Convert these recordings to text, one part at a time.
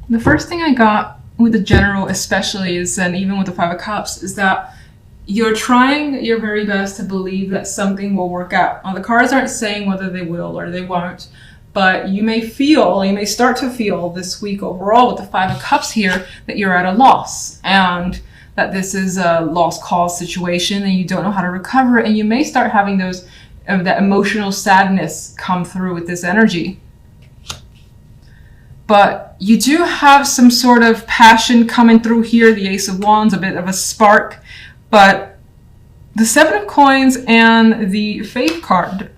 The first thing I got with the general especially is, and even with the Five of Cups, is that you're trying your very best to believe that something will work out. Now, the cards aren't saying whether they will or they won't, but you may start to feel this week overall with the Five of Cups here that you're at a loss and that this is a lost cause situation and you don't know how to recover it. And you may start having that emotional sadness come through with this energy. But you do have some sort of passion coming through here. The Ace of Wands, a bit of a spark. But the Seven of Coins and the Faith card,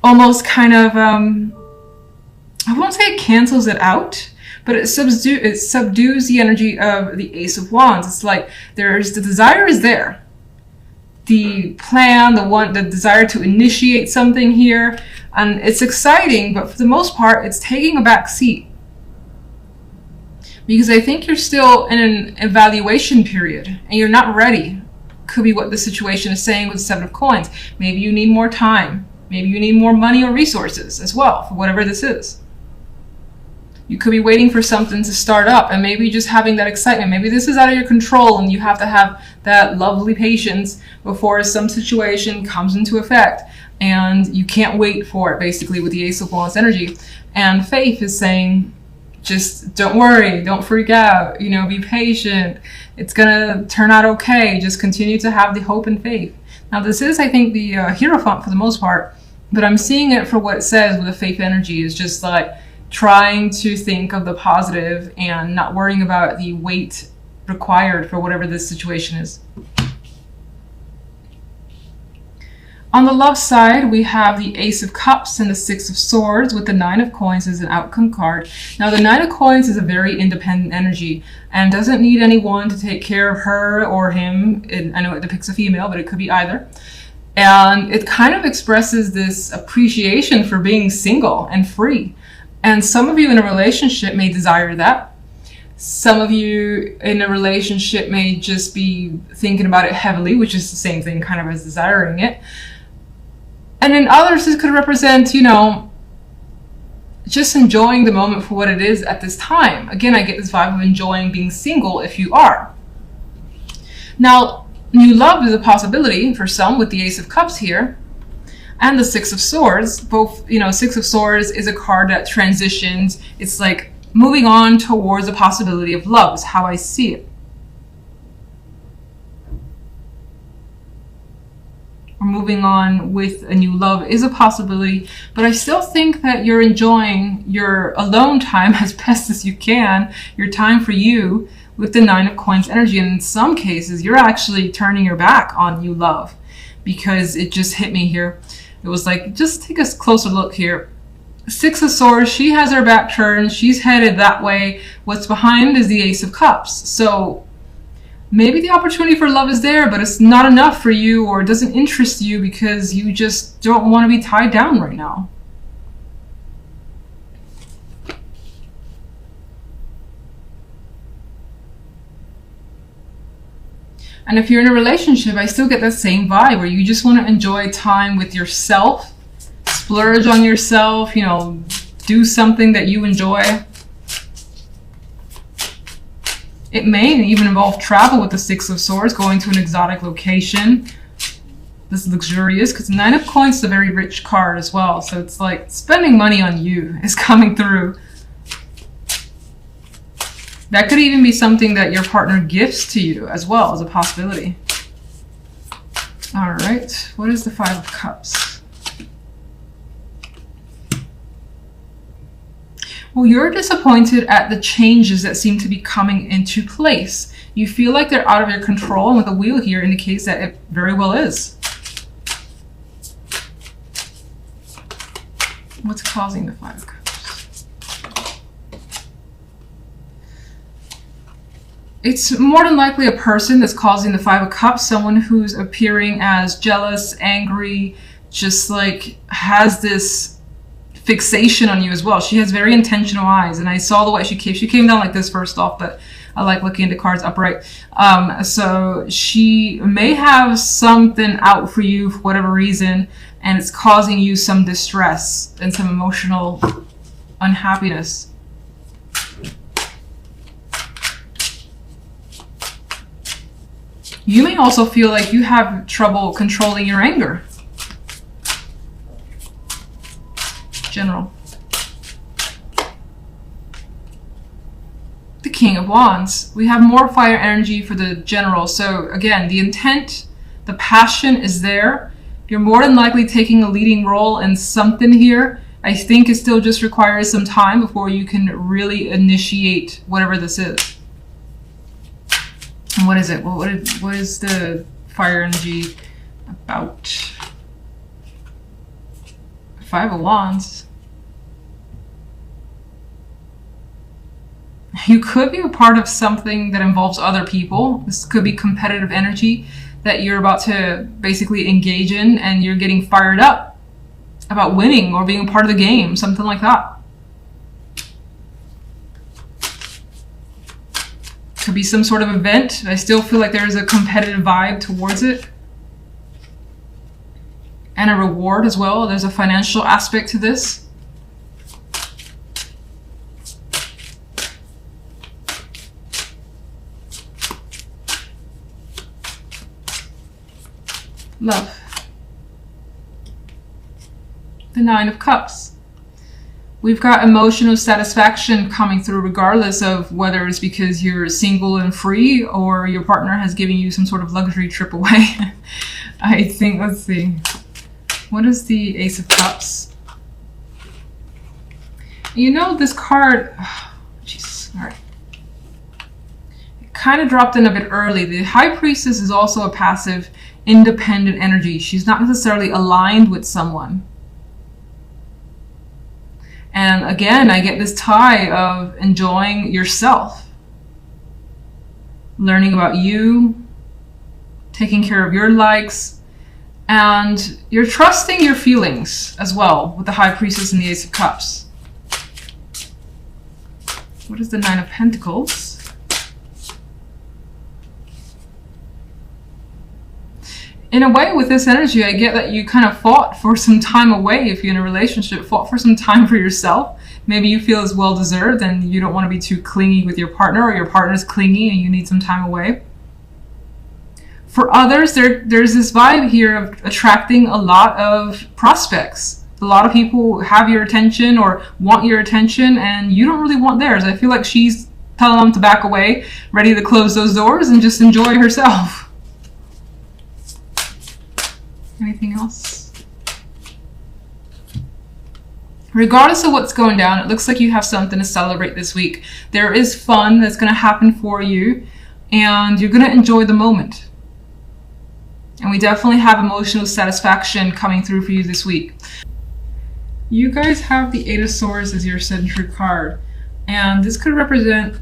almost kind of, I won't say it cancels it out, but it subdues the energy of the Ace of Wands. It's like the desire is there. The plan, the desire to initiate something here, and it's exciting, but for the most part, it's taking a back seat. Because I think you're still in an evaluation period, and you're not ready. Could be what the situation is saying with the Seven of Coins. Maybe you need more time. Maybe you need more money or resources as well, for whatever this is. You could be waiting for something to start up, and maybe just having that excitement. Maybe this is out of your control, and you have to have that lovely patience before some situation comes into effect, and you can't wait for it, basically, with the Ace of Wands energy. And Faith is saying, just don't worry, don't freak out, be patient. It's gonna turn out okay. Just continue to have the hope and faith. Now, this is, I think, the Hierophant for the most part, but I'm seeing it for what it says with the Faith energy is just like trying to think of the positive and not worrying about the weight required for whatever this situation is. On the love side, we have the Ace of Cups and the Six of Swords with the Nine of Coins as an outcome card. Now, the Nine of Coins is a very independent energy and doesn't need anyone to take care of her or him. I know it depicts a female, but it could be either. And it kind of expresses this appreciation for being single and free. And some of you in a relationship may desire that. Some of you in a relationship may just be thinking about it heavily, which is the same thing kind of as desiring it. And in others, this could represent, just enjoying the moment for what it is at this time. Again, I get this vibe of enjoying being single if you are. Now, new love is a possibility for some with the Ace of Cups here. And the Six of Swords, both, Six of Swords is a card that transitions. It's like moving on towards the possibility of love is how I see it. Or moving on with a new love is a possibility, but I still think that you're enjoying your alone time as best as you can, your time for you with the Nine of Coins energy. And in some cases, you're actually turning your back on new love because it just hit me here. It was like, just take a closer look here. Six of Swords, she has her back turned. She's headed that way. What's behind is the Ace of Cups. So maybe the opportunity for love is there, but it's not enough for you or it doesn't interest you because you just don't want to be tied down right now. And if you're in a relationship, I still get that same vibe where you just want to enjoy time with yourself, splurge on yourself, do something that you enjoy. It may even involve travel with the Six of Swords, going to an exotic location. This is luxurious because the Nine of Coins is a very rich card as well. So it's like spending money on you is coming through. That could even be something that your partner gifts to you as well as a possibility. All right, what is the Five of Cups? Well, you're disappointed at the changes that seem to be coming into place. You feel like they're out of your control, and with the wheel here indicates that it very well is. What's causing the Five of Cups? It's more than likely a person that's causing the Five of Cups, someone who's appearing as jealous, angry, just like has this fixation on you as well. She has very intentional eyes, and I saw the way she came down like this first off, but I like looking at the cards upright. So she may have something out for you for whatever reason, and it's causing you some distress and some emotional unhappiness. You may also feel like you have trouble controlling your anger. General. The King of Wands. We have more fire energy for the general. So again, the intent, the passion is there. You're more than likely taking a leading role in something here. I think it still just requires some time before you can really initiate whatever this is. And what is it? Well, what is the fire energy about? Five of Wands. You could be a part of something that involves other people. This could be competitive energy that you're about to basically engage in, and you're getting fired up about winning or being a part of the game, something like that. Could be some sort of event. I still feel like there's a competitive vibe towards it. And a reward as well. There's a financial aspect to this. Love. The Nine of Cups. We've got emotional satisfaction coming through regardless of whether it's because you're single and free or your partner has given you some sort of luxury trip away. I think, let's see. What is the Ace of Cups? You know, this card, oh, Jesus, all right. It kind of dropped in a bit early. The High Priestess is also a passive, independent energy. She's not necessarily aligned with someone. And again, I get this tie of enjoying yourself, learning about you, taking care of your likes, and you're trusting your feelings as well with the High Priestess and the Ace of Cups. What is the Nine of Pentacles? In a way, with this energy, I get that you kind of fought for some time away if you're in a relationship, fought for some time for yourself. Maybe you feel it's well-deserved and you don't want to be too clingy with your partner, or your partner's clingy and you need some time away. For others, there's this vibe here of attracting a lot of prospects. A lot of people have your attention or want your attention, and you don't really want theirs. I feel like she's telling them to back away, ready to close those doors and just enjoy herself. Anything else? Regardless of what's going down, it looks like you have something to celebrate this week. There is fun that's going to happen for you, and you're going to enjoy the moment. And we definitely have emotional satisfaction coming through for you this week. You guys have the Eight of Swords as your center card, and this could represent,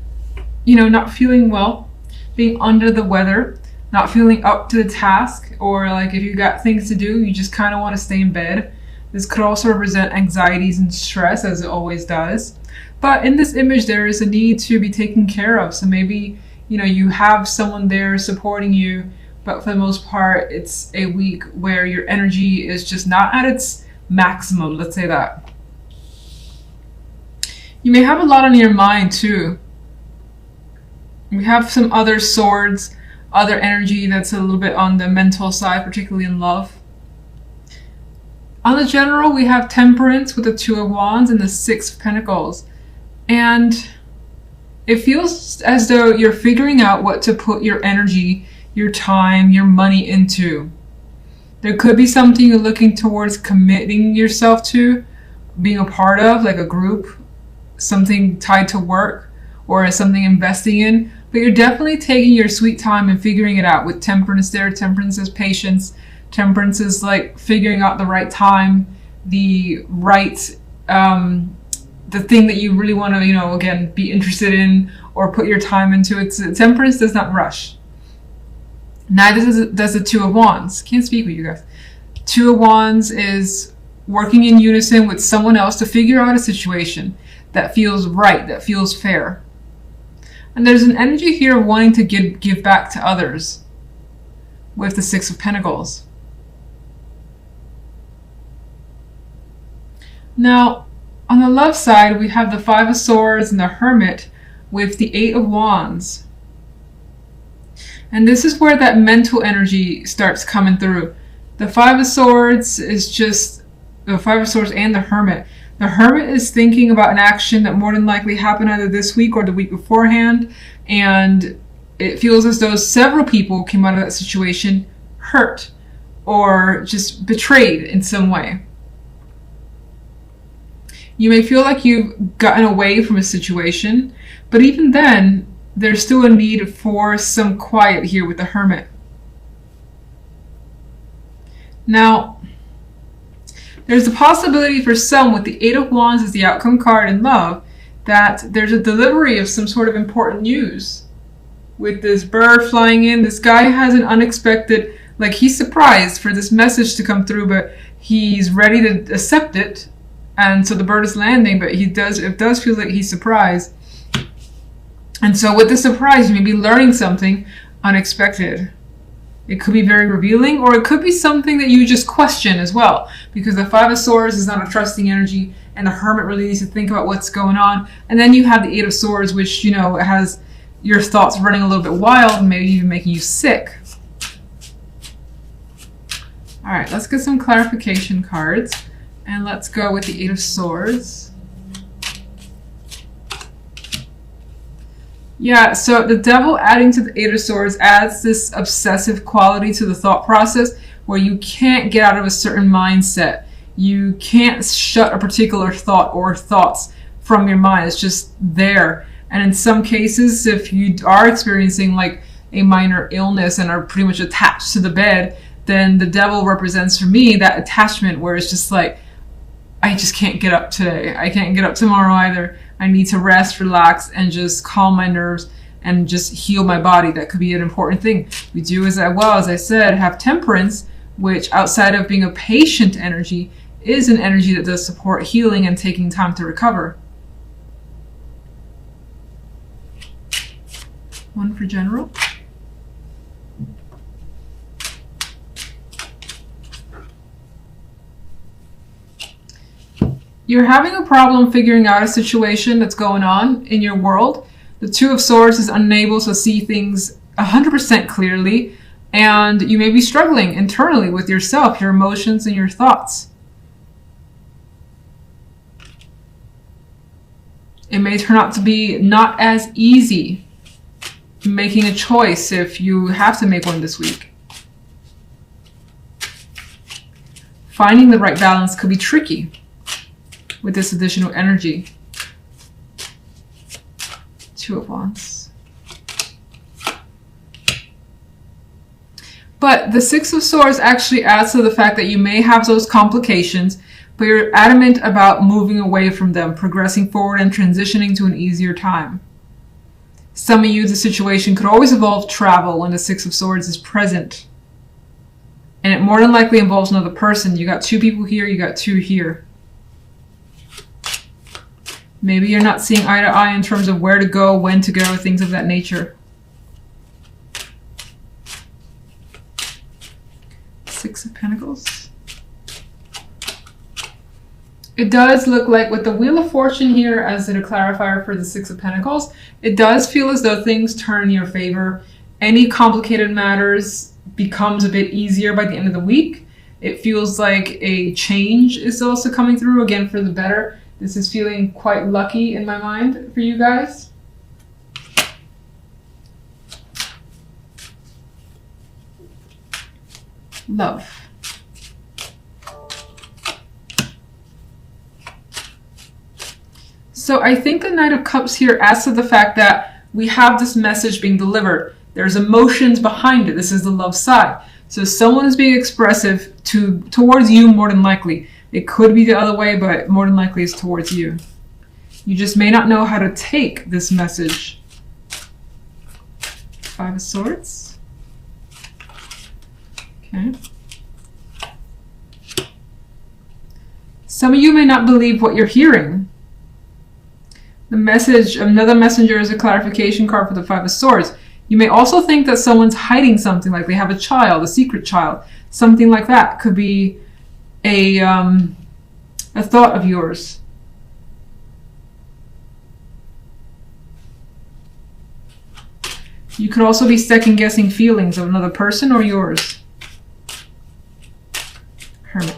you know, not feeling well, being under the weather, not feeling up to the task, or like if you got things to do, you just kind of want to stay in bed. This could also represent anxieties and stress, as it always does. But in this image, there is a need to be taken care of. So maybe, you know, you have someone there supporting you, but for the most part, it's a week where your energy is just not at its maximum, let's say that. You may have a lot on your mind too. We have some other swords, other energy that's a little bit on the mental side, particularly in love. On the general, we have Temperance with the Two of Wands and the Six of Pentacles. And it feels as though you're figuring out what to put your energy, your time, your money into. There could be something you're looking towards committing yourself to, being a part of, like a group, something tied to work, or something investing in. But you're definitely taking your sweet time and figuring it out with Temperance there. Temperance is patience. Temperance is like figuring out the right time, the right, the thing that you really want to, you know, again, be interested in or put your time into. Temperance does not rush. Neither does the Two of Wands. Can't speak with you guys. Two of Wands is working in unison with someone else to figure out a situation that feels right, that feels fair. And there's an energy here of wanting to give back to others with the Six of Pentacles. Now, on the love side, we have the Five of Swords and the Hermit with the Eight of Wands. And this is where that mental energy starts coming through. The Five of Swords is just the Five of Swords and the Hermit. The Hermit is thinking about an action that more than likely happened either this week or the week beforehand, and it feels as though several people came out of that situation hurt or just betrayed in some way. You may feel like you've gotten away from a situation, but even then, there's still a need for some quiet here with the Hermit. Now, there's a possibility for some with the Eight of Wands as the outcome card in love that there's a delivery of some sort of important news. With this bird flying in, this guy has an unexpected, like he's surprised for this message to come through, but he's ready to accept it. And so the bird is landing, but it does feel like he's surprised. And so with the surprise, you may be learning something unexpected. It could be very revealing, or it could be something that you just question as well. Because the Five of Swords is not a trusting energy, and the Hermit really needs to think about what's going on. And then you have the Eight of Swords, which, you know, has your thoughts running a little bit wild, and maybe even making you sick. All right, let's get some clarification cards. And let's go with the Eight of Swords. Yeah, so the Devil adding to the Eight of Swords adds this obsessive quality to the thought process where you can't get out of a certain mindset. You can't shut a particular thought or thoughts from your mind. It's just there. And in some cases, if you are experiencing like a minor illness and are pretty much attached to the bed, then the Devil represents for me that attachment where it's just like, I just can't get up today. I can't get up tomorrow either. I need to rest, relax, and just calm my nerves and just heal my body. That could be an important thing. We do as well, as I said, have Temperance, which outside of being a patient energy, is an energy that does support healing and taking time to recover. One for general. You're having a problem figuring out a situation that's going on in your world. The Two of Swords is unable to see things 100% clearly, and you may be struggling internally with yourself, your emotions, and your thoughts. It may turn out to be not as easy making a choice if you have to make one this week. Finding the right balance could be tricky with this additional energy. Two of Wands. But the Six of Swords actually adds to the fact that you may have those complications, but you're adamant about moving away from them, progressing forward and transitioning to an easier time. Some of you, the situation could always involve travel when the Six of Swords is present. And it more than likely involves another person. You got two people here, you got two here. Maybe you're not seeing eye to eye in terms of where to go, when to go, things of that nature. Six of Pentacles. It does look like with the Wheel of Fortune here as a clarifier for the Six of Pentacles, it does feel as though things turn in your favor. Any complicated matters becomes a bit easier by the end of the week. It feels like a change is also coming through, again, for the better. This is feeling quite lucky in my mind for you guys. Love. So I think the Knight of Cups here adds to the fact that we have this message being delivered. There's emotions behind it. This is the love side. So someone is being expressive towards you more than likely. It could be the other way, but more than likely it's towards you. You just may not know how to take this message. Five of Swords. Okay. Some of you may not believe what you're hearing. The message, another messenger is a clarification card for the Five of Swords. You may also think that someone's hiding something, like they have a child, a secret child. Something like that could be a thought of yours. You could also be second-guessing feelings of another person or yours. Hermit.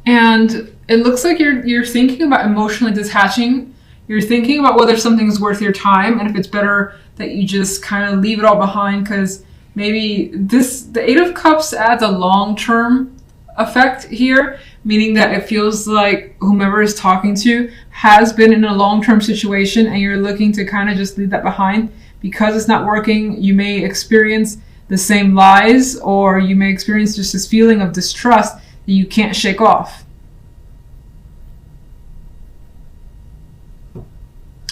And it looks like you're thinking about emotionally detaching. You're thinking about whether something's worth your time and if it's better that you just kind of leave it all behind, because maybe the Eight of Cups adds a long-term effect here, meaning that it feels like whomever is talking to has been in a long-term situation and you're looking to kind of just leave that behind because it's not working. You may experience the same lies, or you may experience just this feeling of distrust that you can't shake off.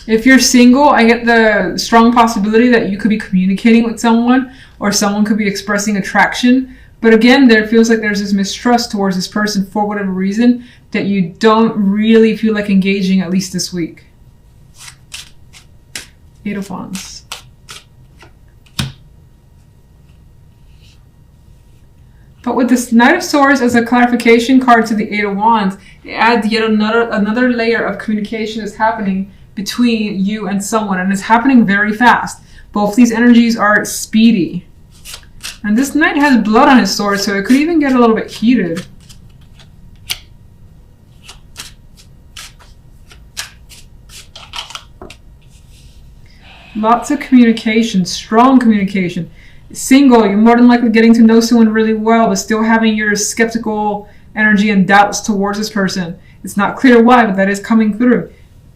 If you're single, I get the strong possibility that you could be communicating with someone, or someone could be expressing attraction. But again, there feels like there's this mistrust towards this person for whatever reason that you don't really feel like engaging, at least this week. Eight of Wands. But with this Knight of Swords as a clarification card to the Eight of Wands, it adds yet another layer of communication is happening between you and someone, and it's happening very fast. Both these energies are speedy. And this Knight has blood on his sword, so it could even get a little bit heated. Lots of communication, strong communication. Single, you're more than likely getting to know someone really well, but still having your skeptical energy and doubts towards this person. It's not clear why, but that is coming through.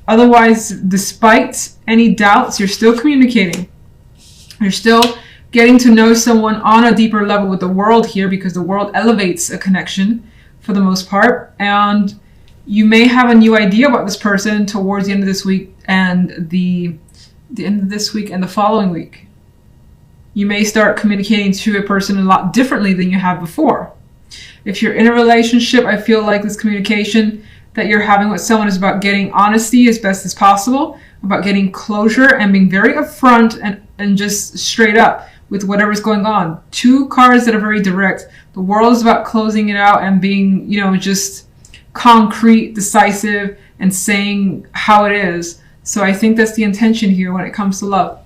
Otherwise, despite any doubts, you're still communicating. You're still getting to know someone on a deeper level with the world here, because the world elevates a connection for the most part. And you may have a new idea about this person towards the end of this week and the end of this week and the following week. You may start communicating to a person a lot differently than you have before. If you're in a relationship, I feel like this communication that you're having with someone is about getting honesty as best as possible, about getting closure and being very upfront and just straight up with whatever's going on. Two cards that are very direct. The World is about closing it out and being, just concrete, decisive, and saying how it is. So I think that's the intention here when it comes to love.